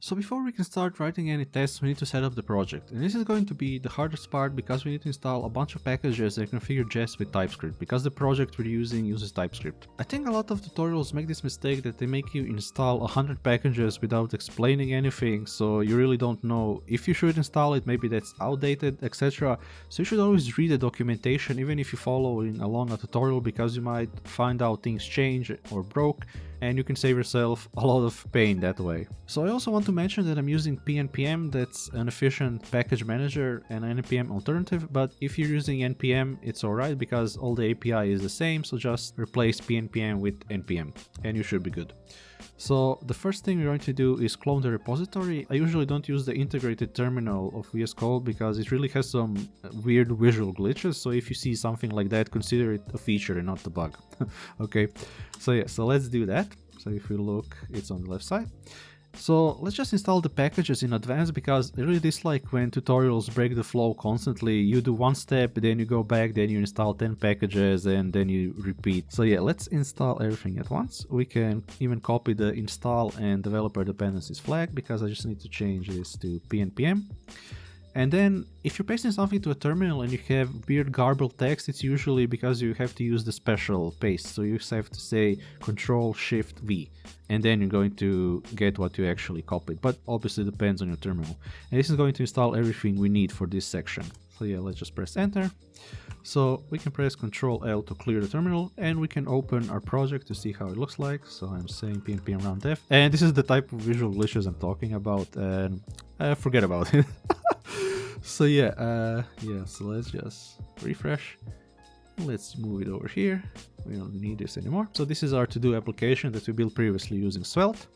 So before we can start writing any tests, we need to set up the project. And this is going to be the hardest part because we need to install a bunch of packages that configure Jest with TypeScript, because the project we're using uses TypeScript. I think a lot of tutorials make this mistake that they make you install 100 packages without explaining anything, so you really don't know if you should install it, maybe that's outdated, etc. So you should always read the documentation even if you follow along a tutorial, because you might find out things change or broke, and you can save yourself a lot of pain that way. So I also want to mention that I'm using pnpm, that's an efficient package manager and an npm alternative, but if you're using npm it's alright because all the API is the same, so just replace pnpm with npm and you should be good. So the first thing we're going to do is clone the repository. I usually don't use the integrated terminal of VS Code because it really has some weird visual glitches, so if you see something like that, consider it a feature and not a bug. Okay, so yeah, so let's do that. So if we look, it's on the left side. So let's just install the packages in advance, because I really dislike when tutorials break the flow constantly. You do one step, then you go back, then you install 10 packages, and then you repeat. So yeah, let's install everything at once. We can even copy the install and developer dependencies flag, because I just need to change this to pnpm. And then if you're pasting something to a terminal and you have weird garbled text, it's usually because you have to use the special paste. So you just have to say Ctrl-Shift-V, and then you're going to get what you actually copied. But obviously it depends on your terminal. And this is going to install everything we need for this section. So yeah, let's just press enter. So we can press Ctrl-L to clear the terminal, and we can open our project to see how it looks like. So I'm saying pnpm run dev, and this is the type of visual glitches I'm talking about, and forget about it. So yeah, so let's just refresh. Let's move it over here. We don't need this anymore. So this is our to-do application that we built previously using Svelte,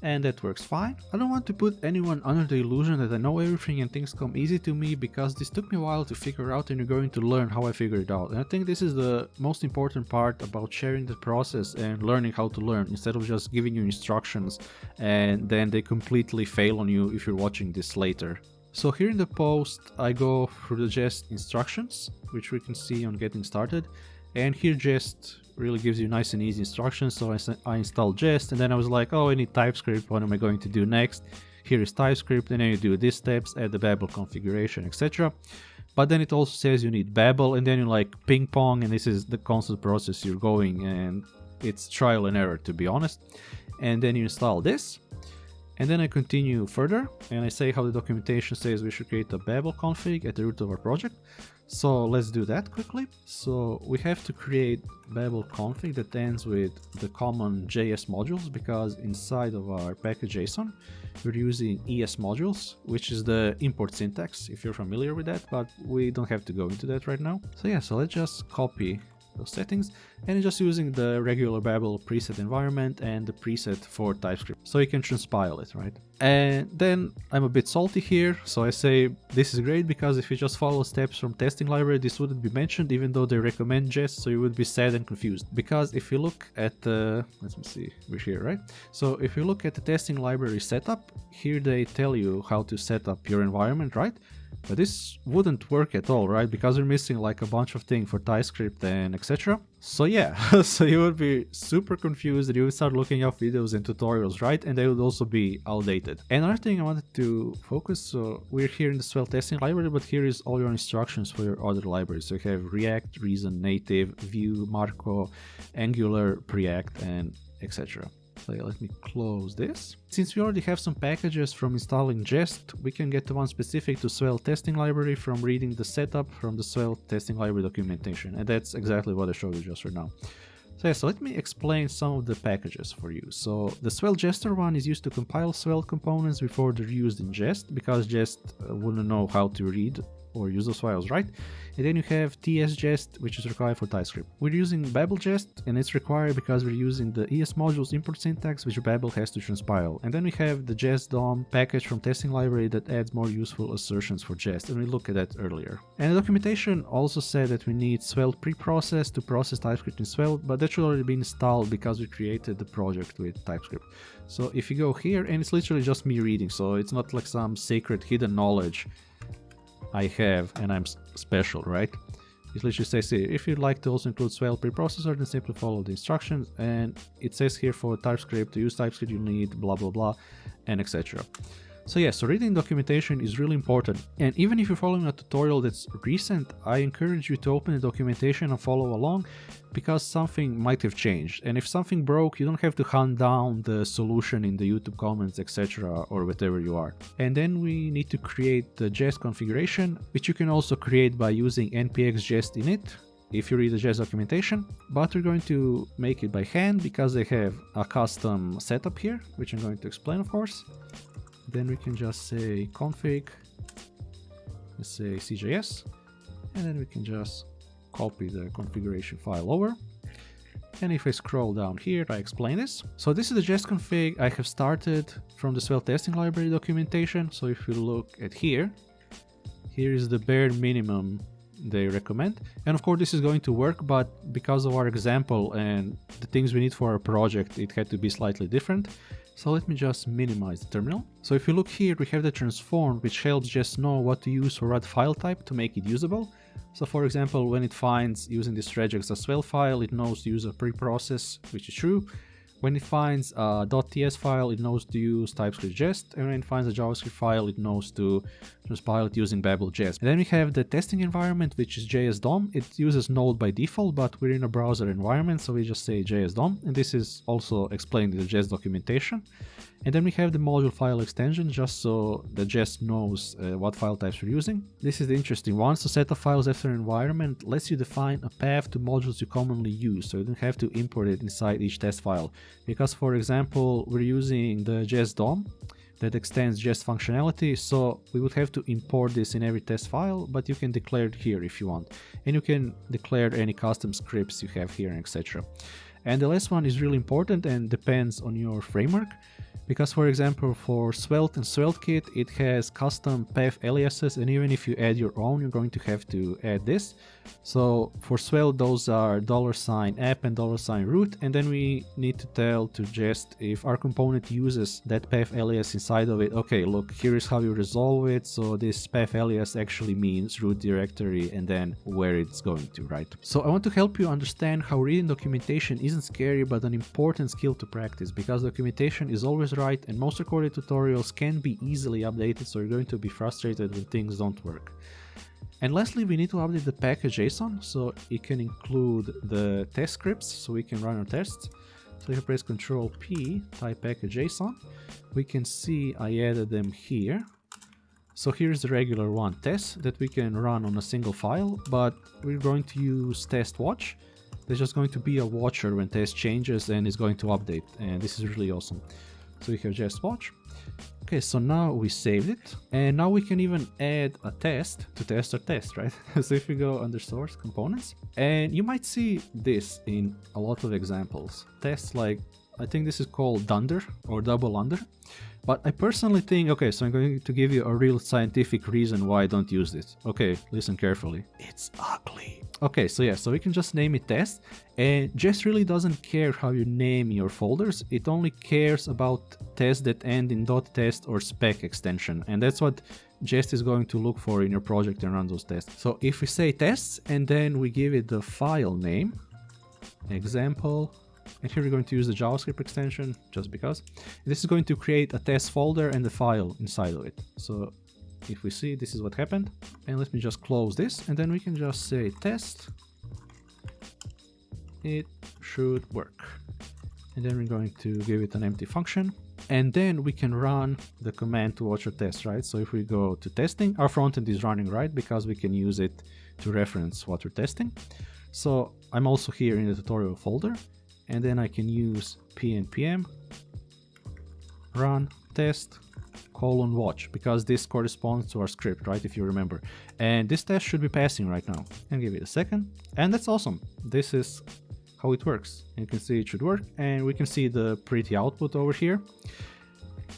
and that works fine. I don't want to put anyone under the illusion that I know everything and things come easy to me, because this took me a while to figure out, and you're going to learn how I figured it out. And I think this is the most important part about sharing the process and learning how to learn, instead of just giving you instructions and then they completely fail on you if you're watching this later. So here in the post, I go through the Jest instructions, which we can see on getting started. And here Jest really gives you nice and easy instructions. So I installed Jest, and then I was like, oh, I need TypeScript. What am I going to do next? Here is TypeScript, and then you do these steps, add the Babel configuration, etc. But then it also says you need Babel, and then you like ping pong, and this is the constant process you're going, and it's trial and error, to be honest. And then you install this. And then I continue further, and I say how the documentation says we should create a Babel config at the root of our project. So let's do that quickly. So we have to create Babel config that ends with the common JS modules, because inside of our package.json we're using ES modules, which is the import syntax, if you're familiar with that, but we don't have to go into that right now. So yeah, so let's just copy those settings, and just using the regular Babel preset environment and the preset for TypeScript, so you can transpile it, right? And then I'm a bit salty here, so I say this is great, because if you just follow steps from testing library, this wouldn't be mentioned, even though they recommend Jest, so you would be sad and confused. Because if you look at the, let me see, we're here, right? So if you look at the testing library setup, here they tell you how to set up your environment, right? But this wouldn't work at all, right? Because we're missing like a bunch of things for TypeScript and etc. So yeah, so you would be super confused, and you would start looking up videos and tutorials, right? And they would also be outdated. And another thing I wanted to focus, so we're here in the Svelte testing library, but here is all your instructions for your other libraries. So you have React, Reason, Native, Vue, Marco, Angular, Preact, and etc. So yeah, let me close this. Since we already have some packages from installing Jest, we can get the one specific to Svelte testing library from reading the setup from the Svelte testing library documentation, and that's exactly what I showed you just right now. So yeah, so let me explain some of the packages for you. So the Svelte Jester one is used to compile Svelte components before they're used in Jest, because Jest wouldn't know how to read or use those files, right? And then you have TS-Jest, which is required for TypeScript. We're using Babel-Jest, and it's required because we're using the ES modules import syntax, which Babel has to transpile. And then we have the Jest DOM package from testing library that adds more useful assertions for Jest, and we looked at that earlier. And the documentation also said that we need Svelte preprocess to process TypeScript in Svelte, but that should already be installed because we created the project with TypeScript. So if you go here, and it's literally just me reading, so it's not like some sacred hidden knowledge I have and I'm special, right? It literally says here, if you'd like to also include Swell preprocessor, then simply follow the instructions. And it says here for TypeScript, to use TypeScript you need blah blah blah, and etc. So yeah, so reading documentation is really important. And even if you're following a tutorial that's recent, I encourage you to open the documentation and follow along, because something might have changed. And if something broke, you don't have to hunt down the solution in the YouTube comments, etc. or whatever you are. And then we need to create the Jest configuration, which you can also create by using npx jest init if you read the Jest documentation, but we're going to make it by hand because they have a custom setup here, which I'm going to explain, of course. Then we can just say config, let's say CJS, and then we can just copy the configuration file over. And if I scroll down here, I explain this. So this is the Jest config I have started from the Svelte testing library documentation. So if you look at here is the bare minimum they recommend. And of course this is going to work, but because of our example and the things we need for our project, it had to be slightly different. So let me just minimize the terminal. So if you look here, we have the transform, which helps Jest know what to use for what file type to make it usable. So for example, when it finds using this regex as well file, it knows to use a preprocess, which is true. When it finds a .ts file, it knows to use TypeScript Jest, and when it finds a JavaScript file, it knows to transpile it using Babel Jest. And then we have the testing environment, which is JS DOM. It uses Node by default, but we're in a browser environment, so we just say JS DOM, and this is also explained in the Jest documentation. And then we have the module file extension, just so the Jest knows what file types we're using. This is the interesting one. So set of files after environment lets you define a path to modules you commonly use, so you don't have to import it inside each test file. Because for example, we're using the Jest DOM that extends Jest functionality, so we would have to import this in every test file, but you can declare it here if you want. And you can declare any custom scripts you have here, etc. And the last one is really important and depends on your framework. Because for example, for Svelte and SvelteKit, it has custom path aliases, and even if you add your own, you're going to have to add this. So for Svelte, those are $app and $root, and then we need to tell to Jest if our component uses that path alias inside of it. Okay, look, here is how you resolve it. So this path alias actually means root directory and then where it's going to, right? So I want to help you understand how reading documentation isn't scary, but an important skill to practice, because documentation is always right, and most recorded tutorials can be easily updated, so you're going to be frustrated when things don't work. And lastly, we need to update the package.json, so it can include the test scripts, so we can run our tests. So if I press Ctrl P, type package.json, we can see I added them here. So here's the regular one, test, that we can run on a single file, but we're going to use test watch. There's just going to be a watcher when test changes and it's going to update, and this is really awesome. So we have just watch. Okay, so now we saved it, and now we can even add a test to test our test, right? So if we go under source components, and you might see this in a lot of examples. Tests like, I think this is called dunder or double under. But I personally think, okay, so I'm going to give you a real scientific reason why I don't use this. Okay, listen carefully. It's ugly. Okay, so yeah, so we can just name it test, and Jest really doesn't care how you name your folders. It only cares about tests that end in .test or spec extension, and that's what Jest is going to look for in your project and run those tests. So if we say tests and then we give it the file name, example, and here we're going to use the JavaScript extension just because. This is going to create a test folder and the file inside of it. So if we see, this is what happened. And let me just close this, and then we can just say test. It should work. And then we're going to give it an empty function. And then we can run the command to watch our test, right? So if we go to testing, our frontend is running, right? Because we can use it to reference what we're testing. So I'm also here in the tutorial folder. And then I can use pnpm run test :watch, because this corresponds to our script, right? If you remember. And this test should be passing right now. And give it a second. And that's awesome. This is how it works. And you can see it should work. And we can see the pretty output over here.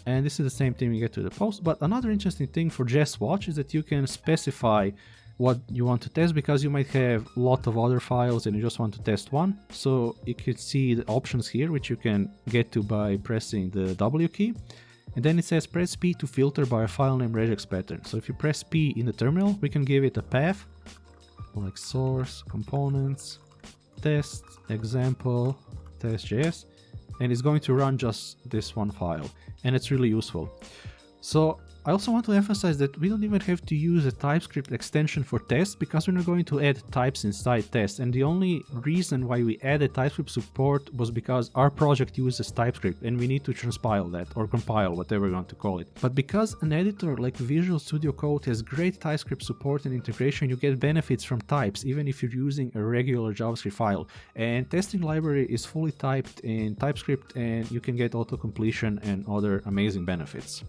And this is the same thing we get to the post. But another interesting thing for Jest watch is that you can specify what you want to test, because you might have a lot of other files and you just want to test one. So you can see the options here, which you can get to by pressing the W key. And then it says press P to filter by a file name regex pattern. So if you press P in the terminal, we can give it a path like source, components, test, example, test.js, and it's going to run just this one file, and it's really useful. So I also want to emphasize that we don't even have to use a TypeScript extension for tests because we're not going to add types inside tests, and the only reason why we added TypeScript support was because our project uses TypeScript and we need to transpile that, or compile, whatever you want to call it. But because an editor like Visual Studio Code has great TypeScript support and integration, you get benefits from types even if you're using a regular JavaScript file, and testing library is fully typed in TypeScript and you can get auto completion and other amazing benefits.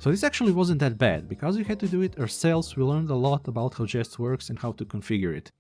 So this actually wasn't that bad. Because we had to do it ourselves, we learned a lot about how Jest works and how to configure it.